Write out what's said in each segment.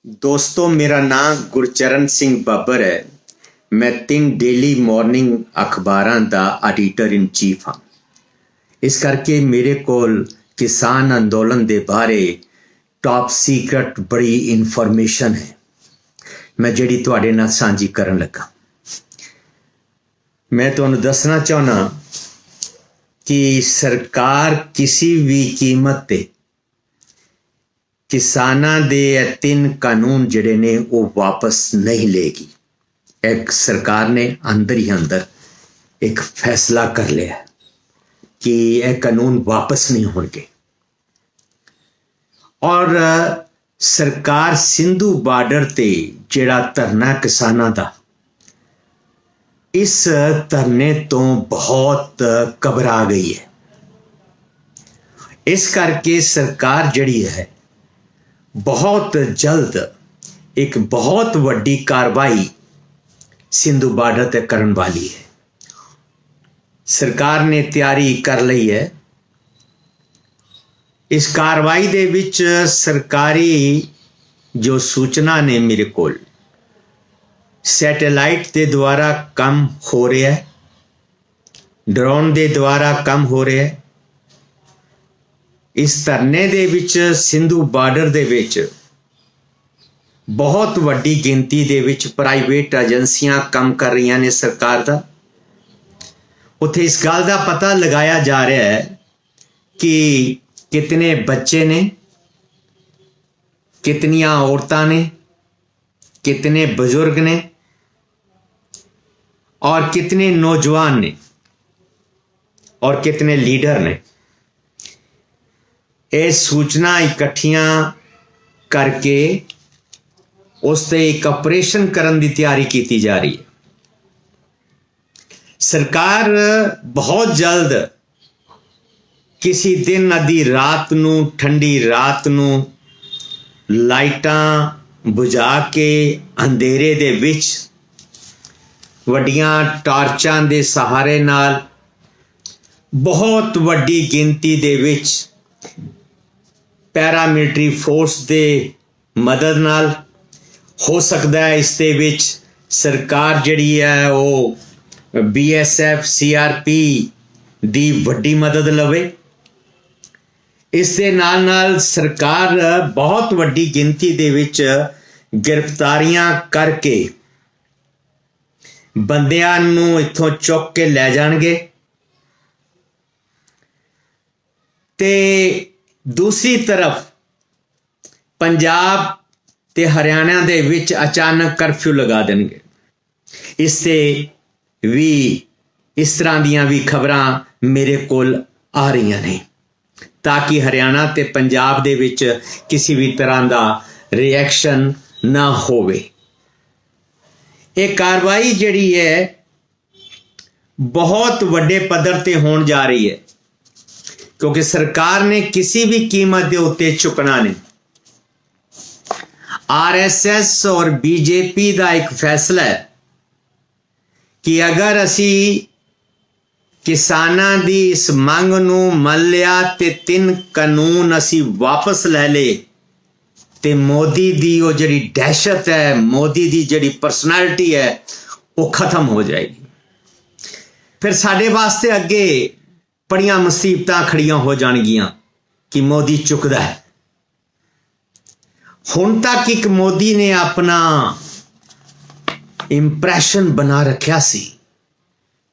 दोस्तों, मेरा नाम गुरचरण सिंह ਬੱਬਰ है। मैं 3 डेली मॉर्निंग अखबारां ਦਾ ਐਡੀਟਰ ਇਨ ਚੀਫ ਹਾਂ। ਇਸ ਕਰਕੇ ਮੇਰੇ ਕੋਲ ਕਿਸਾਨ ਅੰਦੋਲਨ ਦੇ ਬਾਰੇ ਟੌਪ ਸੀਕ੍ਰੇਟ ਬੜੀ ਇਨਫੋਰਮੇਸ਼ਨ ਹੈ, ਮੈਂ ਜਿਹੜੀ ਤੁਹਾਡੇ ਨਾਲ ਸਾਂਝੀ ਕਰਨ ਲੱਗਾ। ਮੈਂ ਤੁਹਾਨੂੰ ਦੱਸਣਾ ਚਾਹੁੰਦਾ ਕਿ ਸਰਕਾਰ ਕਿਸੇ ਵੀ ਕੀਮਤ ਤੇ ਕਿਸਾਨਾਂ ਦੇ ਇਹ 3 ਕਾਨੂੰਨ ਜਿਹੜੇ ਨੇ ਉਹ ਵਾਪਸ ਨਹੀਂ ਲਏਗੀ। ਇੱਕ ਸਰਕਾਰ ਨੇ ਅੰਦਰ ਹੀ ਅੰਦਰ ਇੱਕ ਫੈਸਲਾ ਕਰ ਲਿਆ ਕਿ ਇਹ ਕਾਨੂੰਨ ਵਾਪਸ ਨਹੀਂ ਹੋਣਗੇ ਔਰ ਸਰਕਾਰ ਸਿੰਧੂ ਬਾਰਡਰ ਤੇ ਜਿਹੜਾ ਧਰਨਾ ਕਿਸਾਨਾਂ ਦਾ, ਇਸ ਧਰਨੇ ਤੋਂ ਬਹੁਤ ਘਬਰਾ ਗਈ ਹੈ। ਇਸ ਕਰਕੇ ਸਰਕਾਰ ਜਿਹੜੀ ਹੈ बहुत जल्द एक बहुत वड्डी कार्रवाई सिंधु बार्डर ते करन वाली है। सरकार ने तैयारी कर ली है। इस कार्रवाई दे विच सरकारी जो सूचना ने मेरे कोल सैटेलाइट के द्वारा काम हो रहा है, ड्रोन के द्वारा काम हो रहा है। इस धरने दे विच सिंधु बार्डर दे विच बहुत वड्डी गिनती दे विच प्राइवेट एजेंसियां काम कर रही ने सरकार दा। उत्थे इस गल का पता लगाया जा रहा है कि कितने बच्चे ने, कितनियां औरतां ने, कितने बुजुर्ग ने और कितने नौजवान ने और कितने लीडर ने। ये सूचना इकट्ठियां करके उसते एक ऑपरेशन करने की तैयारी की जा रही है। सरकार बहुत जल्द किसी दिन अद्धी रात नूं, ठंडी रात नूं लाइटां बुझा के अंधेरे दे विच वड्डियां टार्चां दे सहारे नाल बहुत वड्डी गिनती दे विच पैरामिलिटरी फोर्स दे मदद नाल हो सकता है। इस दे विच सरकार जिहड़ी है वो BSF CRP दी वड्डी मदद लवे। इस दे नाल नाल सरकार बहुत वड्डी गिनती दे विच गिरफ्तारियां करके बंदियां नूं इत्थों चुक के लै जाणगे ते दूसरी तरफ पंजाब ते हरियाणा दे विच अचानक कर्फ्यू लगा देंगे। इससे भी इस तरह दियां भी खबरां मेरे कोल आ रही ने ताकि हरियाणा ते पंजाब दे विच किसी भी तरह का रिएक्शन ना होवे। ये कार्रवाई जिहड़ी है बहुत वड्डे पद्धर ते होण जा रही है क्योंकि सरकार ने किसी भी कीमत के उत्ते चुकना नहीं। RSS और BJP का एक फैसला है कि अगर असी किसानां दी इस मंग नूं मन लिया ते 3 कानून असी वापस लै ले ते मोदी दी वो जिहड़ी दहशत है, मोदी दी जिहड़ी परसनैलिटी है वो खत्म हो जाएगी। फिर साडे वास्ते अगे बड़ियां मुसीबतां खड़ियां हो जाणगियां कि मोदी चुकदा है। हुण तक एक मोदी ने अपना इंप्रैशन बना रखा सी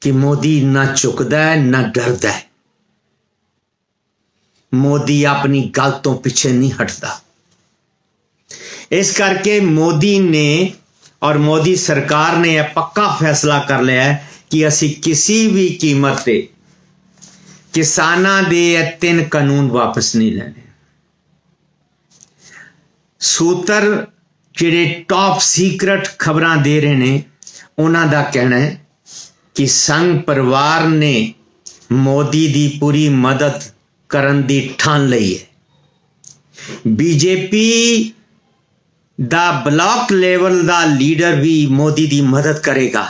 कि मोदी ना चुकदा है ना डरदा है। मोदी अपनी गल तो पीछे नहीं हटता। इस करके मोदी ने और मोदी सरकार ने यह पक्का फैसला कर लिया है कि असी किसी भी कीमत पे किसानां दे 3 कानून वापस नहीं लेने। सूत्र जिहड़े टॉप सीक्रेट खबरां दे रहे ने उन्हां दा कहना है कि संघ परिवार ने मोदी दी पूरी मदद करन दी ठान लई है। BJP दा ब्लॉक लेवल दा लीडर भी मोदी दी मदद करेगा।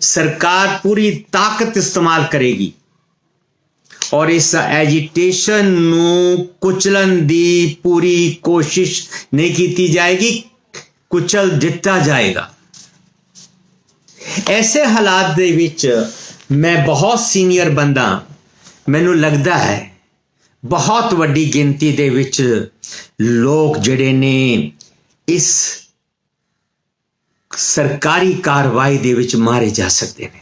सरकार पूरी ताकत इस्तेमाल करेगी ਔਰ ਇਸ ਐਜੀਟੇਸ਼ਨ ਨੂੰ ਕੁਚਲਣ ਦੀ ਪੂਰੀ ਕੋਸ਼ਿਸ਼ ਨਹੀਂ ਕੀਤੀ ਜਾਏਗੀ, ਕੁਚਲ ਦਿੱਤਾ ਜਾਏਗਾ। ਐਸੇ ਹਾਲਾਤ ਦੇ ਵਿੱਚ ਮੈਂ ਬਹੁਤ ਸੀਨੀਅਰ ਬੰਦਾ, ਮੈਨੂੰ ਲੱਗਦਾ ਹੈ ਬਹੁਤ ਵੱਡੀ ਗਿਣਤੀ ਦੇ ਵਿੱਚ ਲੋਕ ਜਿਹੜੇ ਨੇ ਇਸ ਸਰਕਾਰੀ ਕਾਰਵਾਈ ਦੇ ਵਿੱਚ ਮਾਰੇ ਜਾ ਸਕਦੇ ਨੇ,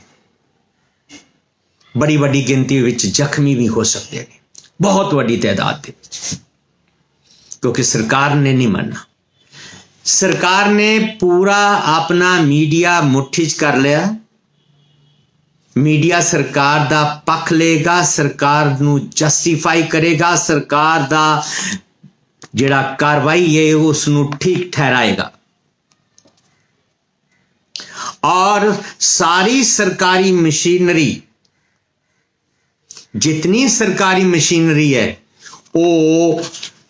ਬੜੀ ਵੱਡੀ ਗਿਣਤੀ ਵਿੱਚ ਜ਼ਖਮੀ ਵੀ ਹੋ ਸਕਦੇ ਨੇ, ਬਹੁਤ ਵੱਡੀ ਤਾਦਾਦ ਦੇ ਵਿੱਚ, ਕਿਉਂਕਿ ਸਰਕਾਰ ਨੇ ਨਹੀਂ ਮੰਨਣਾ। ਸਰਕਾਰ ਨੇ ਪੂਰਾ ਆਪਣਾ ਮੀਡੀਆ ਮੁੱਠੀ 'ਚ ਕਰ ਲਿਆ। ਮੀਡੀਆ ਸਰਕਾਰ ਦਾ ਪੱਖ ਲਏਗਾ, ਸਰਕਾਰ ਨੂੰ ਜਸਟੀਫਾਈ ਕਰੇਗਾ, ਸਰਕਾਰ ਦਾ ਜਿਹੜਾ ਕਾਰਵਾਈ ਹੈ ਉਸ ਨੂੰ ਠੀਕ ਠਹਿਰਾਏਗਾ। और सारी सरकारी मशीनरी, जितनी सरकारी मशीनरी है, वो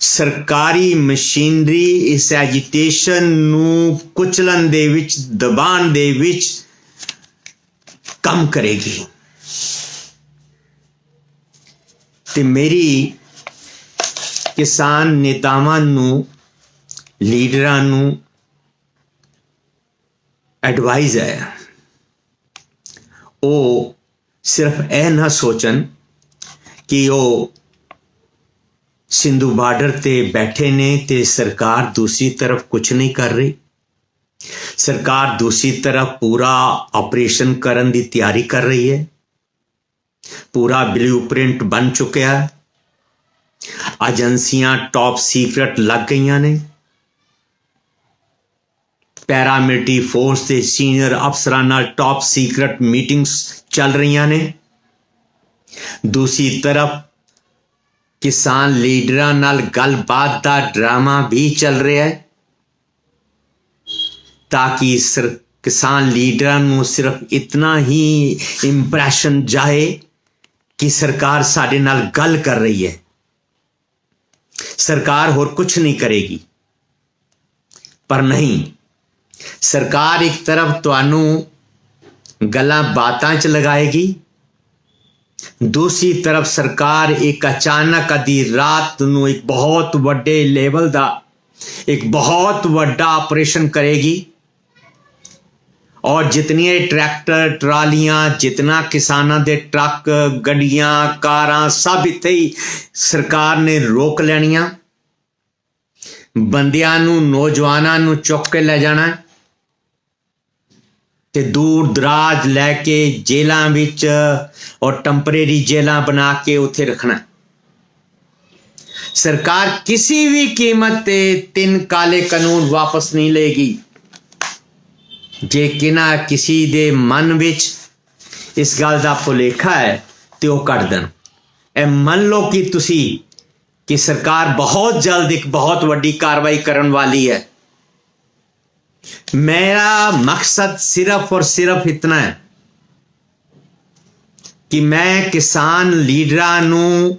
सरकारी मशीनरी इस एजिटेशन ਨੂੰ ਕੁਚਲਣ ਦੇ ਵਿੱਚ, ਦਬਾਉਣ ਦੇ ਵਿੱਚ ਕੰਮ ਕਰੇਗੀ। ਤੇ ਮੇਰੀ ਕਿਸਾਨ ਨੇਤਾਵਾਂ ਨੂੰ, ਲੀਡਰਾਂ ਨੂੰ ਐਡਵਾਈਜ਼ ਹੈ, ਉਹ ਸਿਰਫ ਇਹ ਨਾ ਸੋਚਣ ਕਿ ਉਹ ਸਿੰਧੂ ਬਾਰਡਰ ਤੇ ਬੈਠੇ ਨੇ ਤੇ ਸਰਕਾਰ ਦੂਸਰੀ ਤਰਫ ਕੁਛ ਨਹੀਂ ਕਰ ਰਹੀ। ਸਰਕਾਰ ਦੂਸਰੀ ਤਰਫ ਪੂਰਾ ਆਪਰੇਸ਼ਨ ਕਰਨ ਦੀ ਤਿਆਰੀ ਕਰ ਰਹੀ ਹੈ, ਪੂਰਾ ਬਲੂਪ੍ਰਿੰਟ ਬਣ ਚੁੱਕਿਆ ਹੈ, ਏਜੰਸੀਆਂ ਟੌਪ ਸੀਕ੍ਰੇਟ ਲੱਗ ਗਈਆਂ ਨੇ, ਪੈਰਾਮਿਲਟਰੀ ਫੋਰਸ ਦੇ ਸੀਨੀਅਰ ਅਫਸਰਾਂ ਨਾਲ ਟੌਪ ਸੀਕ੍ਰੇਟ ਮੀਟਿੰਗਸ ਚੱਲ ਰਹੀਆਂ ਨੇ। ਦੂਸਰੀ ਤਰਫ ਕਿਸਾਨ ਲੀਡਰਾਂ ਨਾਲ ਗੱਲਬਾਤ ਦਾ ਡਰਾਮਾ ਵੀ ਚੱਲ ਰਿਹਾ ਹੈ ਤਾਂ ਕਿ ਕਿਸਾਨ ਲੀਡਰਾਂ ਨੂੰ ਸਿਰਫ ਇਤਨਾ ਹੀ ਇੰਪ੍ਰੈਸ਼ਨ ਜਾਏ ਕਿ ਸਰਕਾਰ ਸਾਡੇ ਨਾਲ ਗੱਲ ਕਰ ਰਹੀ ਹੈ, ਸਰਕਾਰ ਹੋਰ ਕੁਛ ਨਹੀਂ ਕਰੇਗੀ। ਪਰ ਨਹੀਂ, ਸਰਕਾਰ ਇੱਕ ਤਰਫ ਤੁਹਾਨੂੰ ਗੱਲਾਂ ਬਾਤਾਂ 'ਚ ਲਗਾਏਗੀ, ਦੂਸਰੀ ਤਰਫ ਸਰਕਾਰ ਇੱਕ ਅਚਾਨਕ ਅੱਧੀ ਰਾਤ ਨੂੰ ਇੱਕ ਬਹੁਤ ਵੱਡੇ ਲੈਵਲ ਦਾ ਇੱਕ ਬਹੁਤ ਵੱਡਾ ਆਪਰੇਸ਼ਨ ਕਰੇਗੀ ਔਰ ਜਿਤਨੀਆਂ ਟਰੈਕਟਰ ਟਰਾਲੀਆਂ, ਜਿਤਨਾ ਕਿਸਾਨਾਂ ਦੇ ਟਰੱਕ, ਗੱਡੀਆਂ, ਕਾਰਾਂ ਸਭ ਇੱਥੇ ਹੀ ਸਰਕਾਰ ਨੇ ਰੋਕ ਲੈਣੀਆਂ। ਬੰਦਿਆਂ ਨੂੰ, ਨੌਜਵਾਨਾਂ ਨੂੰ ਚੁੱਕ ਕੇ ਲੈ ਜਾਣਾ ਤੇ ਦੂਰ ਦਰਾਜ ਲੈ ਕੇ ਜੇਲ੍ਹਾਂ ਵਿੱਚ ਔਰ ਟੈਂਪਰੇਰੀ ਜੇਲ੍ਹਾਂ ਬਣਾ ਕੇ ਉੱਥੇ ਰੱਖਣਾ। ਸਰਕਾਰ ਕਿਸੇ ਵੀ ਕੀਮਤ ਤੇ 3 ਕਾਲੇ ਕਾਨੂੰਨ ਵਾਪਸ ਨਹੀਂ ਲਏਗੀ। ਜੇ ਕਿਸੇ ਦੇ ਮਨ ਵਿੱਚ ਇਸ ਗੱਲ ਦਾ ਭੁਲੇਖਾ ਹੈ ਤੇ ਉਹ ਕੱਢ ਦੇਣ। ਇਹ ਮੰਨ ਲਓ ਕਿ ਸਰਕਾਰ ਬਹੁਤ ਜਲਦ ਇੱਕ ਬਹੁਤ ਵੱਡੀ ਕਾਰਵਾਈ ਕਰਨ ਵਾਲੀ ਹੈ। मेरा मकसद सिर्फ और सिर्फ इतना है कि मैं किसान लीडरां ਨੂੰ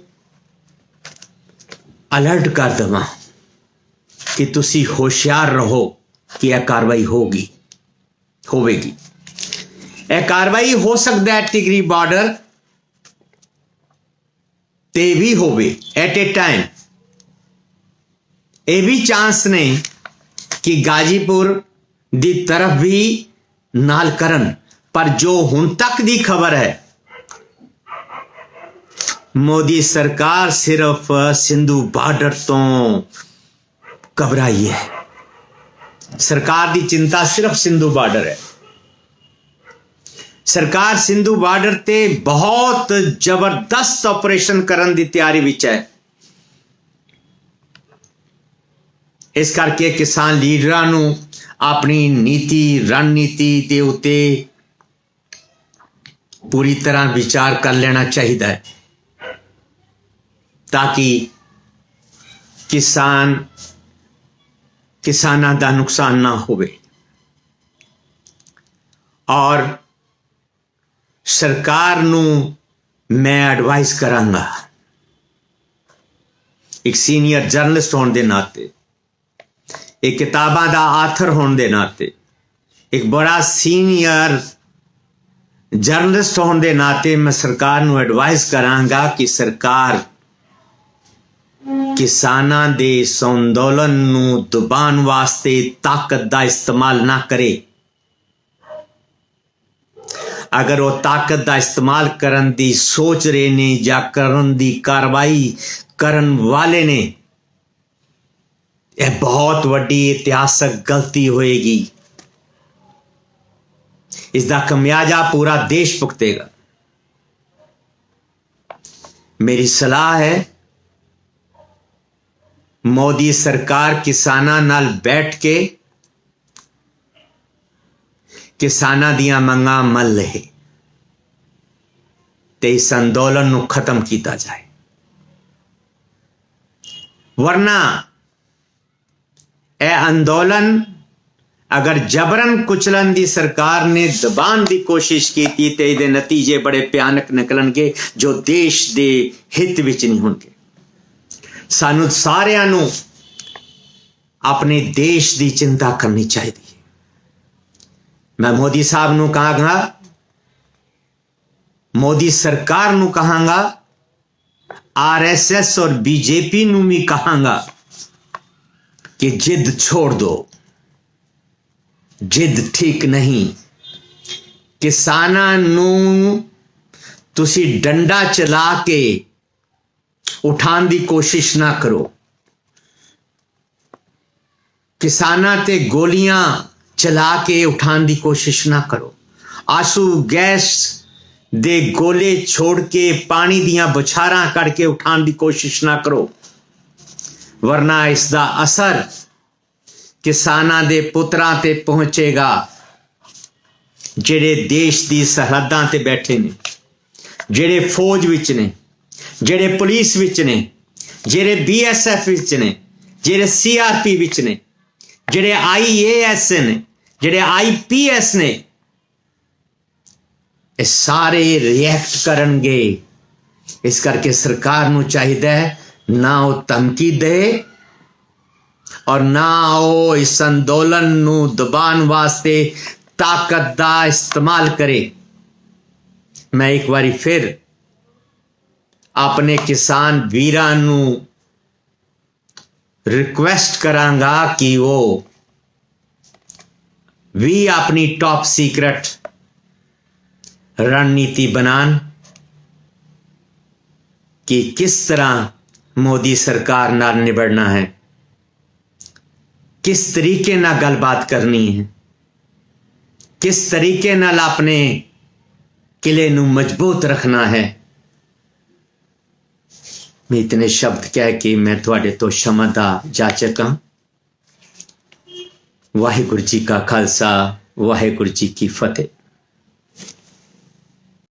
अलर्ट कर देवां कि तुसी होशियार रहो कि यह कार्रवाई होगी, होवेगी। यह कार्रवाई हो सकता है टिगरी बॉर्डर ते भी होवे एट ए टाइम। यह भी चांस ने कि गाजीपुर ਦੀ ਤਰਫ ਵੀ ਨਾਲ ਕਰਨ। ਪਰ ਜੋ ਹੁਣ ਤੱਕ ਦੀ ਖਬਰ ਹੈ, ਮੋਦੀ ਸਰਕਾਰ ਸਿਰਫ ਸਿੰਧੂ ਬਾਰਡਰ ਤੋਂ ਘਬਰਾਈ ਹੈ। ਸਰਕਾਰ ਦੀ ਚਿੰਤਾ ਸਿਰਫ ਸਿੰਧੂ ਬਾਰਡਰ ਹੈ। ਸਰਕਾਰ ਸਿੰਧੂ ਬਾਰਡਰ ਤੇ ਬਹੁਤ ਜ਼ਬਰਦਸਤ ਆਪਰੇਸ਼ਨ ਕਰਨ ਦੀ ਤਿਆਰੀ ਵਿੱਚ ਹੈ। ਇਸ ਕਰਕੇ ਕਿਸਾਨ ਲੀਡਰਾਂ ਨੂੰ ਆਪਣੀ ਨੀਤੀ, ਰਣਨੀਤੀ ਦੇ ਉੱਤੇ ਪੂਰੀ ਤਰ੍ਹਾਂ ਵਿਚਾਰ ਕਰ ਲੈਣਾ ਚਾਹੀਦਾ ਹੈ ਤਾਂ ਕਿ ਕਿਸਾਨਾਂ ਦਾ ਨੁਕਸਾਨ ਨਾ ਹੋਵੇ। ਔਰ ਸਰਕਾਰ ਨੂੰ ਮੈਂ ਐਡਵਾਈਸ ਕਰਾਂਗਾ, ਇੱਕ ਸੀਨੀਅਰ ਜਰਨਲਿਸਟ ਹੋਣ ਦੇ ਨਾਤੇ, एक किताबां दा आथर होने दे नाते, एक बड़ा सीनियर जर्नलिस्ट होने के नाते मैं सरकार नूं एडवाइस करांगा कि सरकार किसानां दे इस अंदोलन नूं दबाण वास्ते ताकत का इस्तेमाल ना करे। अगर वो ताकत का इस्तेमाल करन दी सोच रहे ने या करन दी कार्रवाई करन वाले ने, यह बहुत वड्डी इतिहासक गलती होएगी। इसका खमियाजा पूरा देश भुगतेगा। मेरी सलाह है, मोदी सरकार किसानां नाल बैठ के किसानां दियां मंगां मन लहे ते इस अंदोलन नूं खत्म किया जाए, वरना यह अंदोलन अगर जबरन कुचलन दी सरकार ने दबाण की कोशिश की तो इहदे नतीजे बड़े भयानक निकलणगे जो देश दे हित विच नहीं होणगे। सानू सारिआं नूं अपने देश की चिंता करनी चाहिए। मैं मोदी साहब नूं कहांगा, मोदी सरकार नूं कहांगा, आरएसएस और बीजेपी नूं भी कहांगा कि जिद छोड़ दो। जिद ठीक नहीं। किसानां नूं तुसी डंडा चला के उठाने की कोशिश ना करो। किसानां ते गोलियां चला के उठाने की कोशिश ना करो। आंसू गैस दे गोले छोड़ के पानी दियां बौछारां करके उठाने की कोशिश ना करो, वरना इसका असर किसानां दे पुत्रां ते पहुंचेगा जेड़े देश दी सरहदां ते बैठे ने, जेड़े फौज विच ने, जेड़े पुलिस विच ने, जेड़े BSF विच ने, जेड़े CRP विच ने, जेड़े IAS ने, जेड़े IPS ने, ये सारे रिएक्ट करनगे। इस करके सरकार नूं चाहिए ना वो धमकी दे और ना वो इस अंदोलन नूं दबाण वास्ते ताकत का इस्तेमाल करे। मैं एक बारी फिर अपने किसान वीरां नूं रिक्वेस्ट करांगा कि वो भी अपनी टॉप सीक्रेट रणनीति बनान कि किस तरह मोदी सरकार नाल निबड़ना है, किस तरीके नाल गलबात करनी है, किस तरीके नाल अपने किले नूं मजबूत रखना है। मैं इतने शब्द कह के मैं तुहाडे तो क्षमा दा जाचक हां। वाहिगुरू जी का खालसा, वाहिगुरू जी की फतेह।